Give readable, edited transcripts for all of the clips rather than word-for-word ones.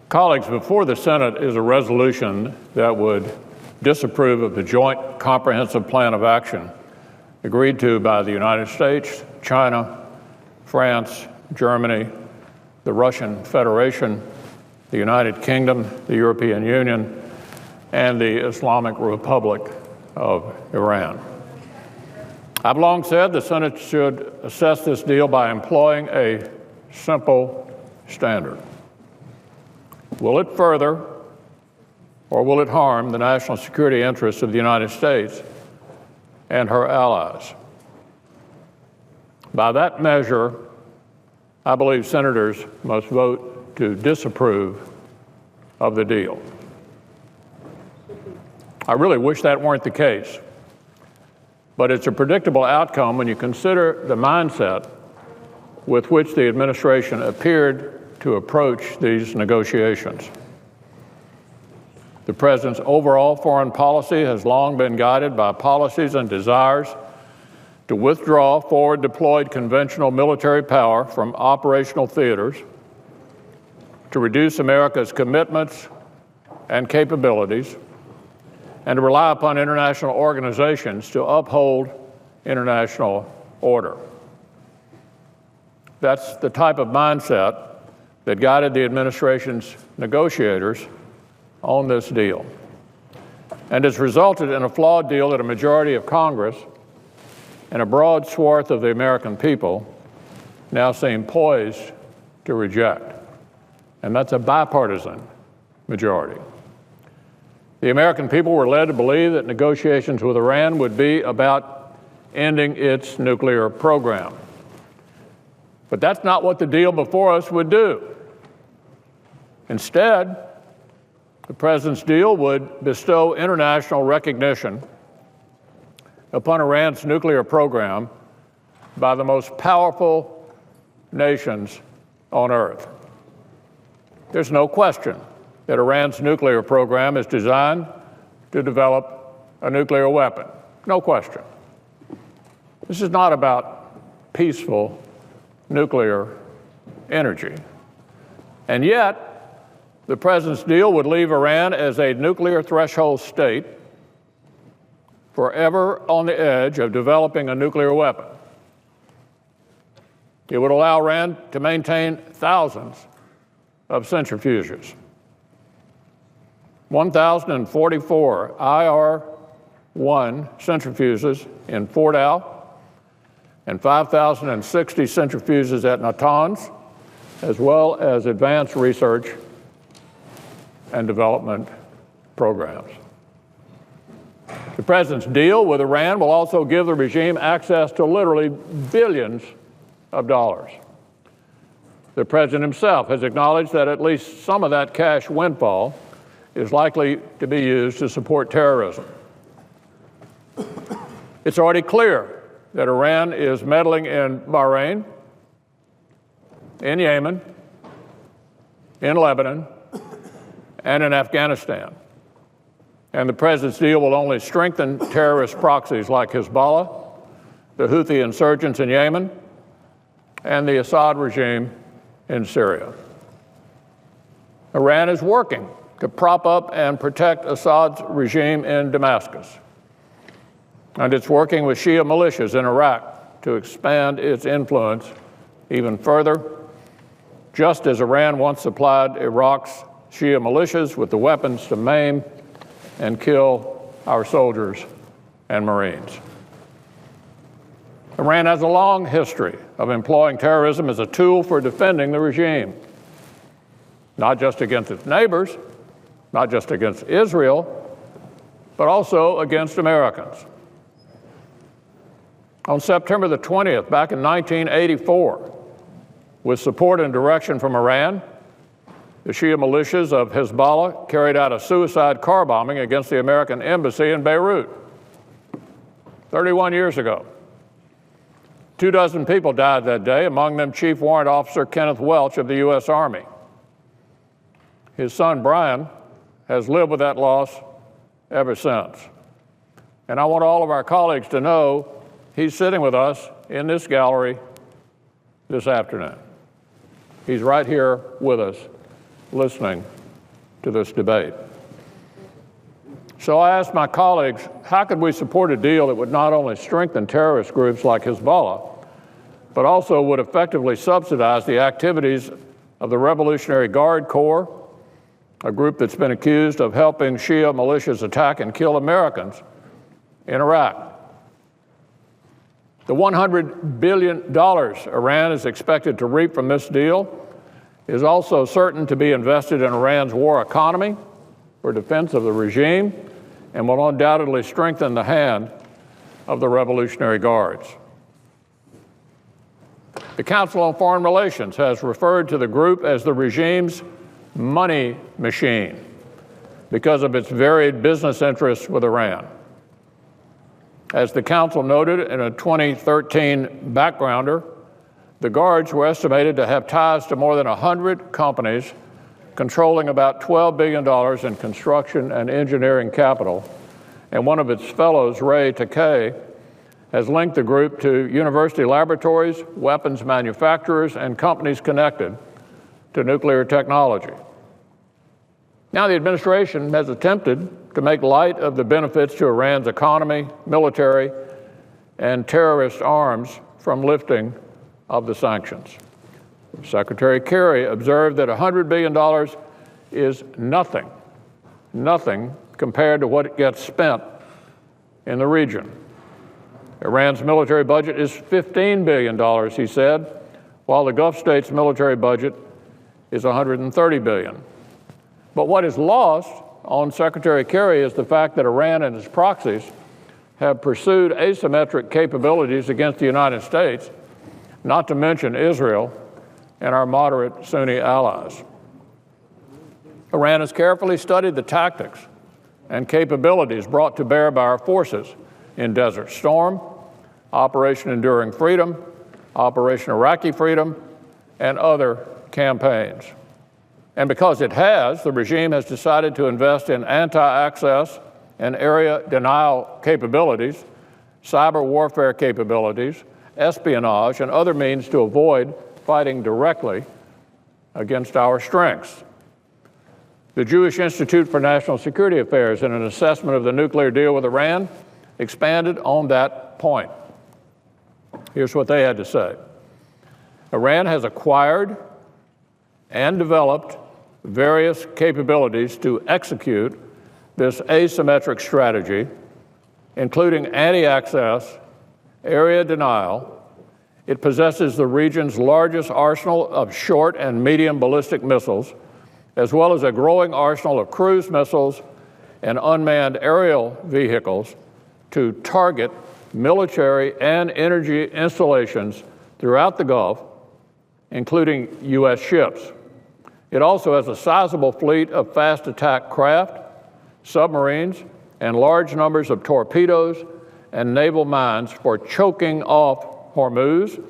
Colleagues, before the Senate is a resolution that would disapprove of the Joint Comprehensive Plan of Action agreed to by the United States, China, France, Germany, the Russian Federation, the United Kingdom, the European Union, and the Islamic Republic of Iran. I've long said the Senate should assess this deal by employing a simple standard. Will it further or will it harm the national security interests of the United States and her allies? By that measure, I believe senators must vote to disapprove of the deal. I really wish that weren't the case, but it's a predictable outcome when you consider the mindset with which the administration appeared to approach these negotiations. The President's overall foreign policy has long been guided by policies and desires to withdraw forward deployed conventional military power from operational theaters, to reduce America's commitments and capabilities, and to rely upon international organizations to uphold international order. That's the type of mindset that guided the administration's negotiators on this deal, and has resulted in a flawed deal that a majority of Congress and a broad swath of the American people now seem poised to reject. And that's a bipartisan majority. The American people were led to believe that negotiations with Iran would be about ending its nuclear program. But that's not what the deal before us would do. Instead, the President's deal would bestow international recognition upon Iran's nuclear program by the most powerful nations on earth. There's no question that Iran's nuclear program is designed to develop a nuclear weapon. No question. This is not about peaceful nuclear energy. And yet, the President's deal would leave Iran as a nuclear threshold state forever on the edge of developing a nuclear weapon. It would allow Iran to maintain thousands of centrifuges. 1,044 IR-1 centrifuges in Fordow and 5,060 centrifuges at Natanz, as well as advanced research and development programs. The President's deal with Iran will also give the regime access to literally billions of dollars. The President himself has acknowledged that at least some of that cash windfall is likely to be used to support terrorism. It's already clear that Iran is meddling in Bahrain, in Yemen, in Lebanon, and in Afghanistan. And the President's deal will only strengthen terrorist proxies like Hezbollah, the Houthi insurgents in Yemen, and the Assad regime in Syria. Iran is working to prop up and protect Assad's regime in Damascus. And it's working with Shia militias in Iraq to expand its influence even further, just as Iran once supplied Iraq's Shia militias with the weapons to maim and kill our soldiers and Marines. Iran has a long history of employing terrorism as a tool for defending the regime, not just against its neighbors, not just against Israel, but also against Americans. On September the 20th, back in 1984, with support and direction from Iran, the Shia militias of Hezbollah carried out a suicide car bombing against the American embassy in Beirut 31 years ago. 24 people died that day, among them Chief Warrant Officer Kenneth Welch of the U.S. Army. His son, Brian, has lived with that loss ever since. And I want all of our colleagues to know he's sitting with us in this gallery this afternoon. He's right here with us, listening to this debate. So I asked my colleagues, how could we support a deal that would not only strengthen terrorist groups like Hezbollah, but also would effectively subsidize the activities of the Revolutionary Guard Corps, a group that's been accused of helping Shia militias attack and kill Americans in Iraq. The $100 billion Iran is expected to reap from this deal is also certain to be invested in Iran's war economy for defense of the regime and will undoubtedly strengthen the hand of the Revolutionary Guards. The Council on Foreign Relations has referred to the group as the regime's money machine because of its varied business interests with Iran. As the Council noted in a 2013 backgrounder, the Guards were estimated to have ties to more than 100 companies controlling about $12 billion in construction and engineering capital, and one of its fellows, Ray Takei, has linked the group to university laboratories, weapons manufacturers, and companies connected to nuclear technology. Now, the administration has attempted to make light of the benefits to Iran's economy, military, and terrorist arms from lifting of the sanctions. Secretary Kerry observed that $100 billion is nothing compared to what gets spent in the region. Iran's military budget is $15 billion, he said, while the Gulf states' military budget is $130 billion. But what is lost on Secretary Kerry is the fact that Iran and its proxies have pursued asymmetric capabilities against the United States, not to mention Israel and our moderate Sunni allies. Iran has carefully studied the tactics and capabilities brought to bear by our forces in Desert Storm, Operation Enduring Freedom, Operation Iraqi Freedom, and other campaigns. And because it has, the regime has decided to invest in anti-access and area denial capabilities, cyber warfare capabilities, espionage, and other means to avoid fighting directly against our strengths. The Jewish Institute for National Security Affairs, in an assessment of the nuclear deal with Iran, expanded on that point. Here's what they had to say. Iran has acquired and developed various capabilities to execute this asymmetric strategy, including anti-access, area denial. It possesses the region's largest arsenal of short and medium ballistic missiles, as well as a growing arsenal of cruise missiles and unmanned aerial vehicles to target military and energy installations throughout the Gulf, including U.S. ships. It also has a sizable fleet of fast attack craft, submarines, and large numbers of torpedoes and naval mines for choking off Hormuz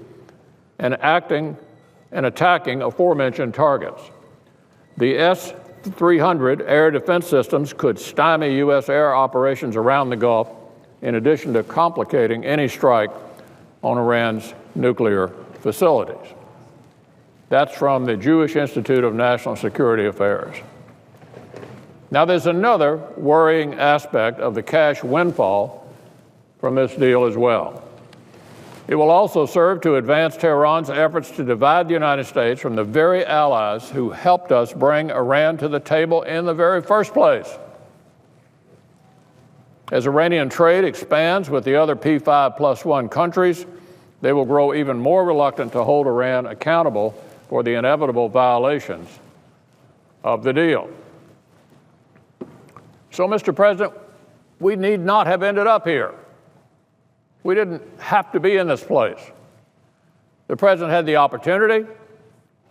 and attacking aforementioned targets. The S-300 air defense systems could stymie U.S. air operations around the Gulf, in addition to complicating any strike on Iran's nuclear facilities. That's from the Jewish Institute of National Security Affairs. Now, there's another worrying aspect of the cash windfall from this deal as well. It will also serve to advance Tehran's efforts to divide the United States from the very allies who helped us bring Iran to the table in the very first place. As Iranian trade expands with the other P5+1 countries, they will grow even more reluctant to hold Iran accountable for the inevitable violations of the deal. So, Mr. President, we need not have ended up here. We didn't have to be in this place. The President had the opportunity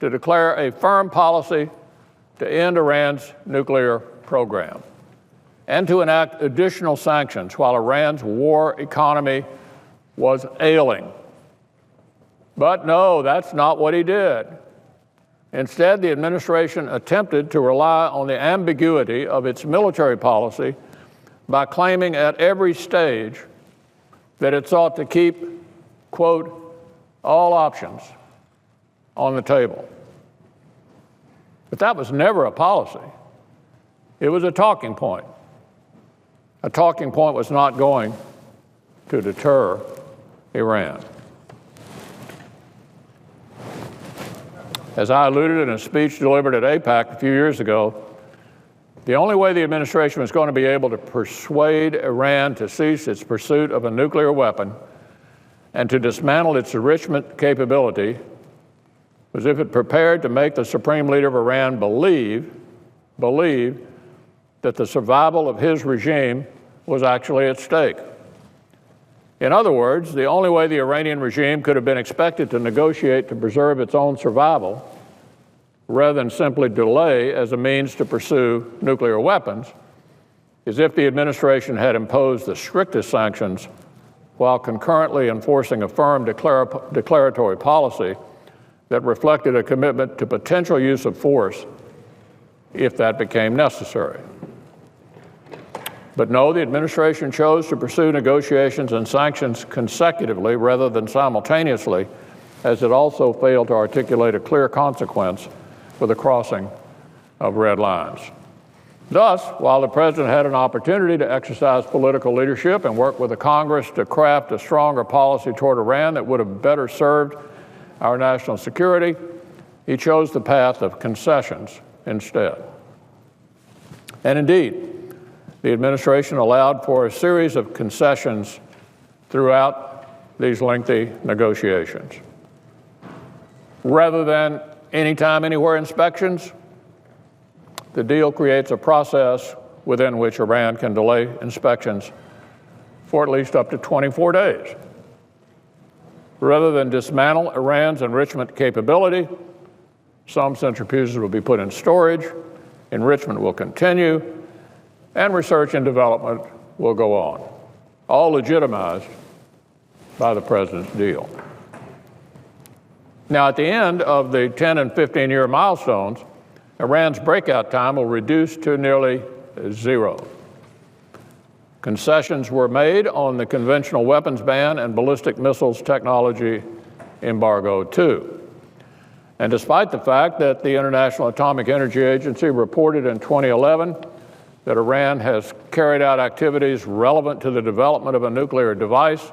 to declare a firm policy to end Iran's nuclear program and to enact additional sanctions while Iran's war economy was ailing. But no, that's not what he did. Instead, the administration attempted to rely on the ambiguity of its military policy by claiming at every stage that it sought to keep, quote, all options on the table. But that was never a policy. It was a talking point. A talking point was not going to deter Iran. As I alluded in a speech delivered at AIPAC a few years ago, the only way the administration was going to be able to persuade Iran to cease its pursuit of a nuclear weapon and to dismantle its enrichment capability was if it prepared to make the Supreme Leader of Iran believe that the survival of his regime was actually at stake. In other words, the only way the Iranian regime could have been expected to negotiate to preserve its own survival, rather than simply delay as a means to pursue nuclear weapons, is if the administration had imposed the strictest sanctions while concurrently enforcing a firm declaratory policy that reflected a commitment to potential use of force if that became necessary. But no, the administration chose to pursue negotiations and sanctions consecutively rather than simultaneously, as it also failed to articulate a clear consequence for the crossing of red lines. Thus, while the president had an opportunity to exercise political leadership and work with the Congress to craft a stronger policy toward Iran that would have better served our national security, he chose the path of concessions instead. And indeed, the administration allowed for a series of concessions throughout these lengthy negotiations. Rather than anytime, anywhere inspections, the deal creates a process within which Iran can delay inspections for at least up to 24 days. Rather than dismantle Iran's enrichment capability, some centrifuges will be put in storage, enrichment will continue, and research and development will go on, all legitimized by the president's deal. Now, at the end of the 10 and 15-year milestones, Iran's breakout time will reduce to nearly zero. Concessions were made on the conventional weapons ban and ballistic missiles technology embargo, too. And despite the fact that the International Atomic Energy Agency reported in 2011 that Iran has carried out activities relevant to the development of a nuclear device,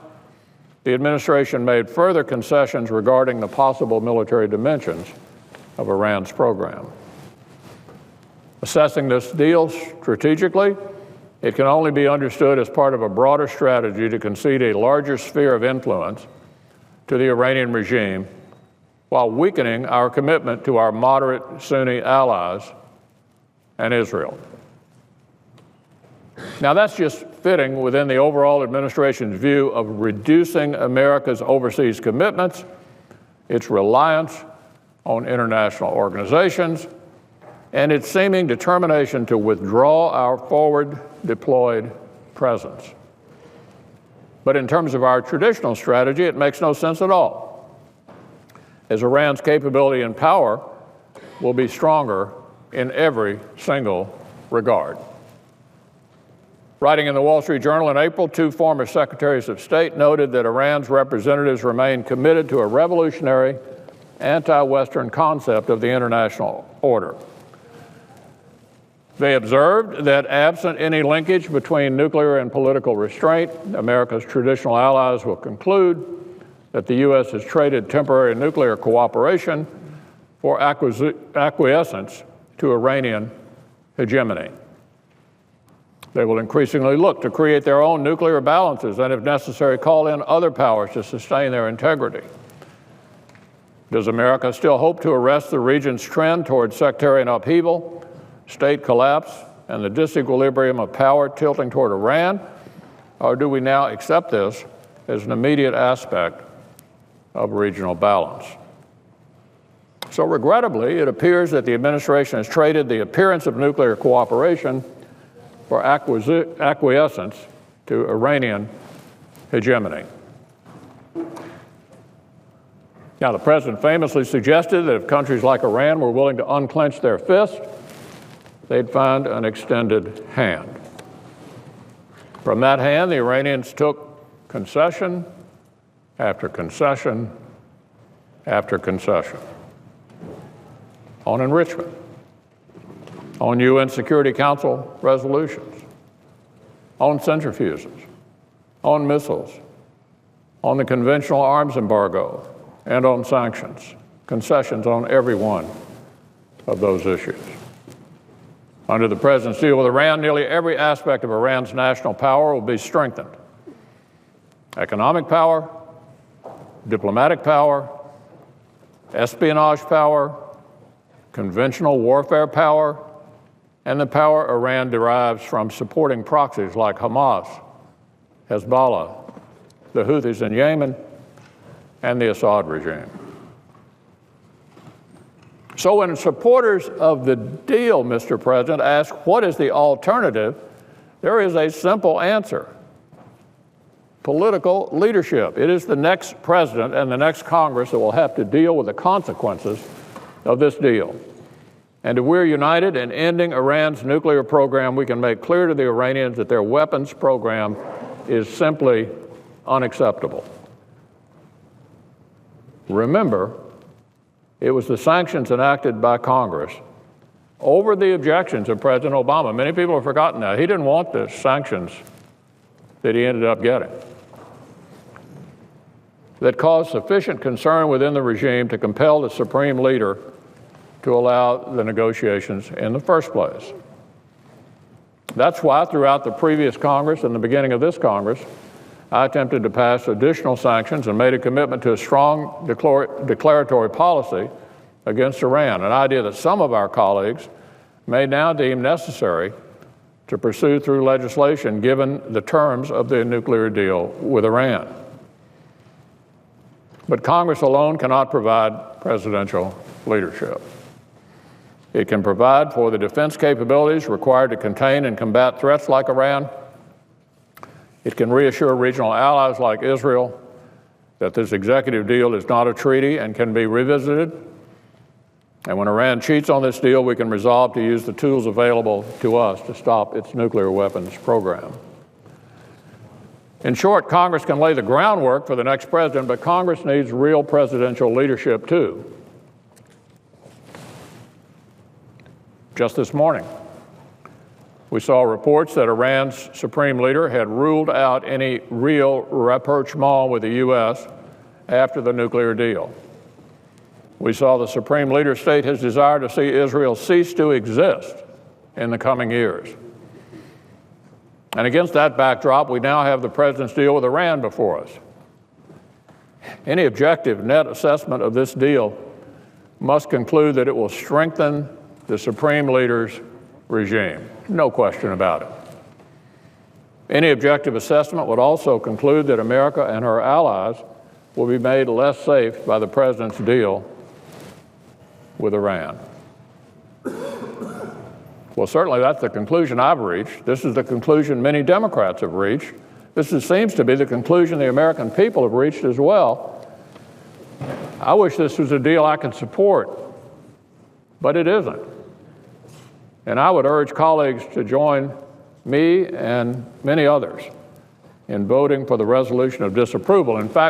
the administration made further concessions regarding the possible military dimensions of Iran's program. Assessing this deal strategically, it can only be understood as part of a broader strategy to concede a larger sphere of influence to the Iranian regime while weakening our commitment to our moderate Sunni allies and Israel. Now, that's just fitting within the overall administration's view of reducing America's overseas commitments, its reliance on international organizations, and its seeming determination to withdraw our forward deployed presence. But in terms of our traditional strategy, it makes no sense at all, as Iran's capability and power will be stronger in every single regard. Writing in the Wall Street Journal in April, two former secretaries of state noted that Iran's representatives remain committed to a revolutionary, anti-Western concept of the international order. They observed that absent any linkage between nuclear and political restraint, America's traditional allies will conclude that the U.S. has traded temporary nuclear cooperation for acquiescence to Iranian hegemony. They will increasingly look to create their own nuclear balances and, if necessary, call in other powers to sustain their integrity. Does America still hope to arrest the region's trend toward sectarian upheaval, state collapse, and the disequilibrium of power tilting toward Iran? Or do we now accept this as an immediate aspect of regional balance? So regrettably, it appears that the administration has traded the appearance of nuclear cooperation for acquiescence to Iranian hegemony. Now, the president famously suggested that if countries like Iran were willing to unclench their fist, they'd find an extended hand. From that hand, the Iranians took concession after concession after concession on enrichment, on UN Security Council resolutions, on centrifuges, on missiles, on the conventional arms embargo, and on sanctions, concessions on every one of those issues. Under the President's deal with Iran, nearly every aspect of Iran's national power will be strengthened. Economic power, diplomatic power, espionage power, conventional warfare power, and the power Iran derives from supporting proxies like Hamas, Hezbollah, the Houthis in Yemen, and the Assad regime. So when supporters of the deal, Mr. President, ask what is the alternative, there is a simple answer: political leadership. It is the next president and the next Congress that will have to deal with the consequences of this deal. And if we're united in ending Iran's nuclear program, we can make clear to the Iranians that their weapons program is simply unacceptable. Remember, it was the sanctions enacted by Congress over the objections of President Obama. Many people have forgotten that. He didn't want the sanctions that he ended up getting, that caused sufficient concern within the regime to compel the supreme leader to allow the negotiations in the first place. That's why throughout the previous Congress and the beginning of this Congress, I attempted to pass additional sanctions and made a commitment to a strong declaratory policy against Iran, an idea that some of our colleagues may now deem necessary to pursue through legislation given the terms of the nuclear deal with Iran. But Congress alone cannot provide presidential leadership. It can provide for the defense capabilities required to contain and combat threats like Iran. It can reassure regional allies like Israel that this executive deal is not a treaty and can be revisited. And when Iran cheats on this deal, we can resolve to use the tools available to us to stop its nuclear weapons program. In short, Congress can lay the groundwork for the next president, but Congress needs real presidential leadership too. Just this morning, we saw reports that Iran's supreme leader had ruled out any real rapprochement with the U.S. after the nuclear deal. We saw the supreme leader state his desire to see Israel cease to exist in the coming years. And against that backdrop, we now have the president's deal with Iran before us. Any objective net assessment of this deal must conclude that it will strengthen the supreme leader's regime. No question about it. Any objective assessment would also conclude that America and her allies will be made less safe by the president's deal with Iran. Well, certainly that's the conclusion I've reached. This is the conclusion many Democrats have reached. This seems to be the conclusion the American people have reached as well. I wish this was a deal I could support, but it isn't. And I would urge colleagues to join me and many others in voting for the resolution of disapproval. In fact,